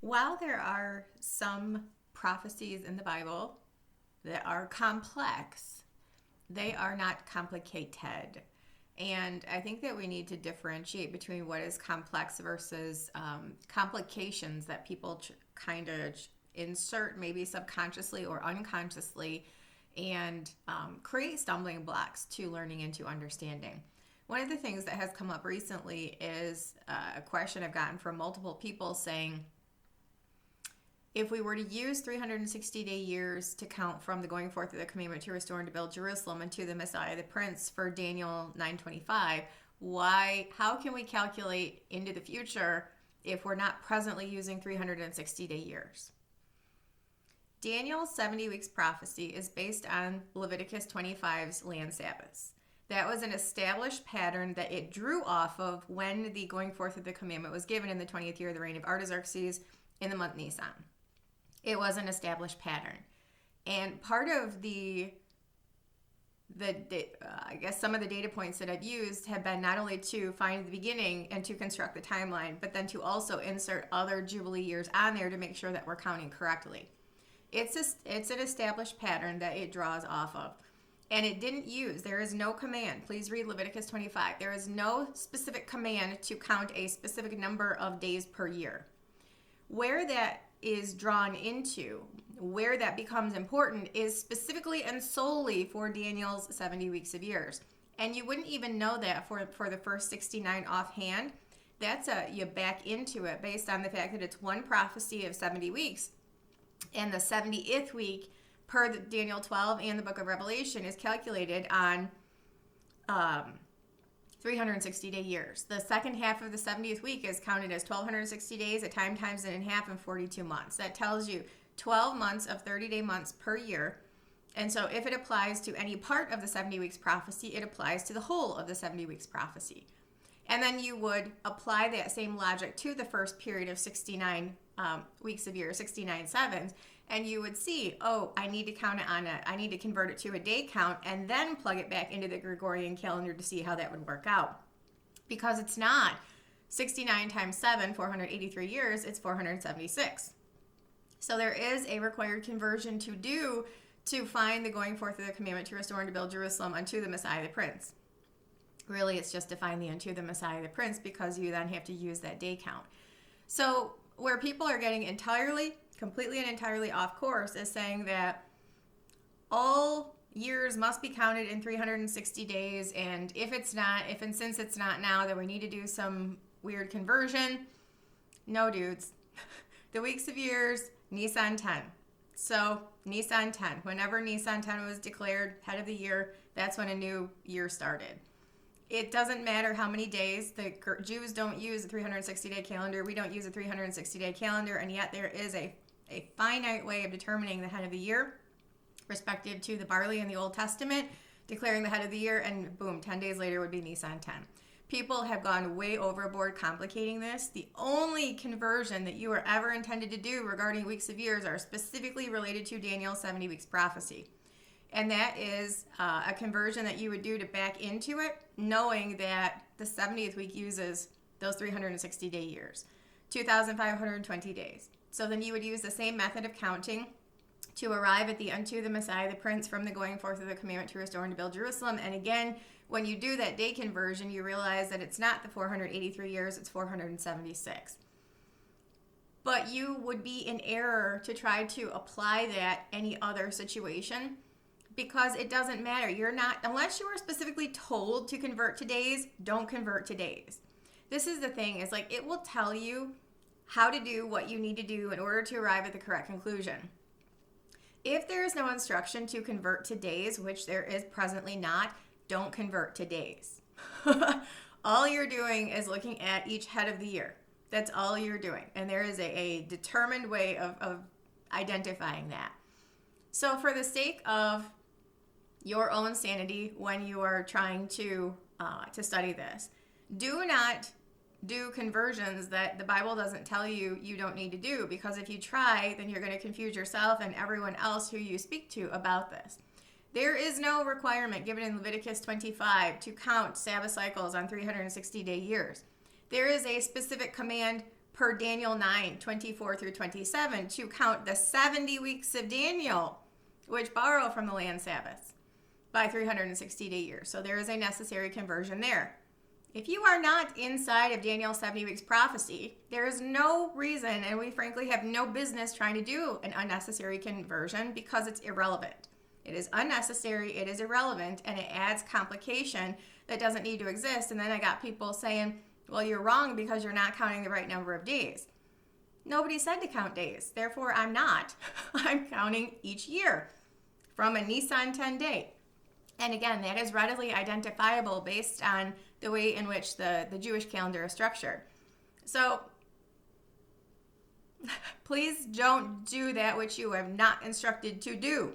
While there are some prophecies in the Bible that are complex, they are not complicated. And I think that we need to differentiate between what is complex versus complications that people kind of insert, maybe subconsciously or unconsciously, and create stumbling blocks to learning and to understanding. One of the things that has come up recently is a question I've gotten from multiple people saying, if we were to use 360-day years to count from the going forth of the commandment to restore and to build Jerusalem unto the Messiah, the Prince, for Daniel 9:25, how can we calculate into the future if we're not presently using 360-day years? Daniel's 70 weeks prophecy is based on Leviticus 25's land Sabbaths. That was an established pattern that it drew off of when the going forth of the commandment was given in the 20th year of the reign of Artaxerxes in the month Nisan. It was an established pattern. And part of I guess some of the data points that I've used have been not only to find the beginning and to construct the timeline, but then to also insert other Jubilee years on there to make sure that we're counting correctly. It's an established pattern that it draws off of. And it didn't there is no command. Please read Leviticus 25. There is no specific command to count a specific number of days per year. Where that is drawn into, where that becomes important, is specifically and solely for Daniel's 70 weeks of years. And you wouldn't even know that for the first 69 offhand. You back into it based on the fact that it's one prophecy of 70 weeks. And the 70th week, per Daniel 12 and the book of Revelation, is calculated on 360-day years. The second half of the 70th week is counted as 1,260 days, a time times it in half, and 42 months. That tells you 12 months of 30-day months per year. And so if it applies to any part of the 70 weeks prophecy, it applies to the whole of the 70 weeks prophecy. And then you would apply that same logic to the first period of 69 weeks of year, 69 sevens, and you would see, I need to I need to convert it to a day count and then plug it back into the Gregorian calendar to see how that would work out. Because it's not 69 times 7, 483 years, it's 476. So there is a required conversion to do to find the going forth of the commandment to restore and to build Jerusalem unto the Messiah the Prince. Really, it's just to find the unto the Messiah the Prince, because you then have to use that day count. So where people are getting completely and entirely off course is saying that all years must be counted in 360 days, and since it's not now, then we need to do some weird conversion. No, dudes. The weeks of years, Nisan 10. So Nisan 10, whenever Nisan 10 was declared head of the year, that's when a new year started. It doesn't matter how many days. The Jews don't use a 360-day calendar. We don't use a 360-day calendar, and yet there is a finite way of determining the head of the year, respective to the barley in the Old Testament, declaring the head of the year, and boom, 10 days later would be Nisan 10. People have gone way overboard complicating this. The only conversion that you are ever intended to do regarding weeks of years are specifically related to Daniel's 70 weeks prophecy. And that is a conversion that you would do to back into it, knowing that the 70th week uses those 360-day years, 2,520 days. So then you would use the same method of counting to arrive at the unto the Messiah the Prince from the going forth of the commandment to restore and to build Jerusalem. And again, when you do that day conversion, you realize that it's not the 483 years, it's 476. But you would be in error to try to apply that any other situation, because it doesn't matter. Unless you are specifically told to convert to days, don't convert to days. This is the thing, is like, it will tell you how to do what you need to do in order to arrive at the correct conclusion. If there is no instruction to convert to days, which there is presently not, don't convert to days. All you're doing is looking at each head of the year. That's all you're doing. And there is a determined way of identifying that. So for the sake of your own sanity when you are trying to study this, do not do conversions that the Bible doesn't tell you don't need to do, because if you try, then you're going to confuse yourself and everyone else who you speak to about this. There is no requirement given in Leviticus 25 to count Sabbath cycles on 360-day years. There is a specific command per Daniel 9:24 through 27 to count the 70 weeks of Daniel, which borrow from the land Sabbaths by 360-day years. So there is a necessary conversion there. If you are not inside of Daniel's 70 weeks prophecy, there is no reason, and we frankly have no business trying to do an unnecessary conversion because it's irrelevant. It is unnecessary, it is irrelevant, and it adds complication that doesn't need to exist. And then I got people saying, well, you're wrong because you're not counting the right number of days. Nobody said to count days. Therefore, I'm not. I'm counting each year from a Nisan 10 date. And again, that is readily identifiable based on the way in which the Jewish calendar is structured. So please don't do that which you have not instructed to do.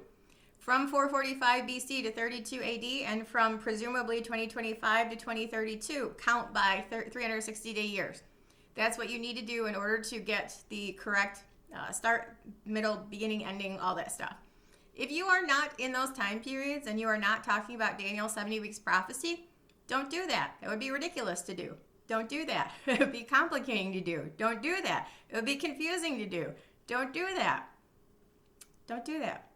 From 445 BC to 32 AD and from presumably 2025 to 2032, count by 360-day years. That's what you need to do in order to get the correct start, middle, beginning, ending, all that stuff. If you are not in those time periods and you are not talking about Daniel's 70 weeks prophecy, don't do that. That would be ridiculous to do. Don't do that. It would be complicating to do. Don't do that. It would be confusing to do. Don't do that. Don't do that.